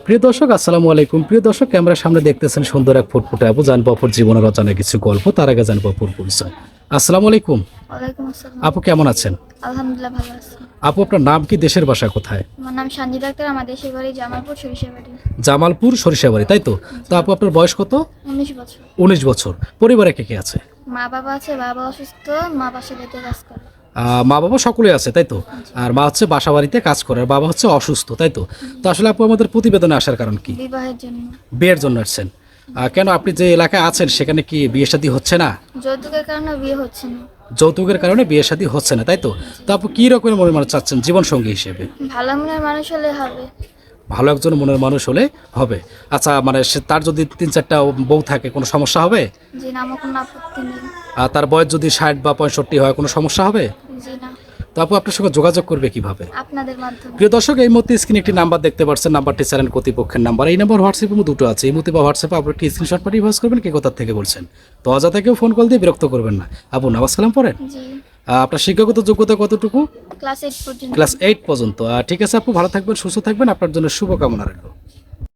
প্রিয় দর্শক আসসালামু আলাইকুম। প্রিয় দর্শক, ক্যামেরার সামনে দেখতেছেন সুন্দর এক ফুটফুটে আপু। জানবো আপুর জীবনের অজানা কিছু গল্প। তার আগে জানবো আপুর পরিচয়। আসসালামু আলাইকুম। ওয়ালাইকুম আসসালাম। আপু কেমন আছেন? আলহামদুলিল্লাহ ভালো আছি। আপু আপনার নাম কি, দেশের বাসা কোথায়? আমার নাম সানজিদা আক্তার, আমার দেশের বাড়ি জামালপুর সরিষাবাড়ি। জামালপুর সরিষাবাড়ি, তাই তো? তো আপু আপনার বয়স কত? 19 বছর। 19 বছর। পরিবারে কে কে আছে? মা বাবা আছে, বাবা অসুস্থ, মা বাসা বাড়িতে কাজ করে। মা বাবা সকলেই আছে, তাই তো? আর মা হচ্ছে বাসা বাড়িতে কাজ করে, আর বাবা হচ্ছে অসুস্থ, তাই তো? তো আসলে আপু আমাদের প্রতিবেদনে আসার কারণ কি? বিবাহের জন্য। বিয়ের জন্য আসছেন? কেন, আপনি যে এলাকায় আছেন সেখানে কি বিয়ে শাদী হচ্ছে না? যৌতুকের কারণে বিয়ে হচ্ছে না। যৌতুকের কারণে বিয়ে শাদী হচ্ছে না, তাই তো? তো আপু কি রকমের মনের মানুষ চাচ্ছেন জীবন সঙ্গী হিসেবে? ভালো মনের মানুষ হলে হবে। ভালো একজন মনের মানুষ হলে হবে। আচ্ছা, মানে তার যদি 3-4টা বউ থাকে, কোনো সমস্যা হবে? জি না, আমার কোনো আপত্তি নেই। আর তার বয়স যদি 60 বা 65 হয়, কোনো সমস্যা হবে? জি না। তো আপু আপনার সঙ্গে যোগাযোগ করবে কিভাবে? আপনাদের মাধ্যমে। প্রিয় দর্শক, এই মুহূর্তে স্ক্রিনে একটি নাম্বার দেখতে পাচ্ছেন। নাম্বারটি চ্যানেল কর্তৃপক্ষের নাম্বার। এই নাম্বার হোয়াটসঅ্যাপের মধ্যে দুটো আছে। এই মুহূর্তে বা হোয়াটসঅ্যাপে আপনি একটি স্ক্রিনশট পাঠিয়ে ভয়েস করবেন কে কোথা থেকে বলছেন। তো অযথা কেউ ফোন কল দিয়ে বিরক্ত করবেন না। আপু নামাজ কালাম পড়েন? জি। আপনার শিক্ষাগত যোগ্যতা কতটুকু? ক্লাস 8 পর্যন্ত। ক্লাস 8 পর্যন্ত। ঠিক আছে আপু, ভালো থাকবেন, সুস্থ থাকবেন, আপনার জন্য শুভকামনা রইল।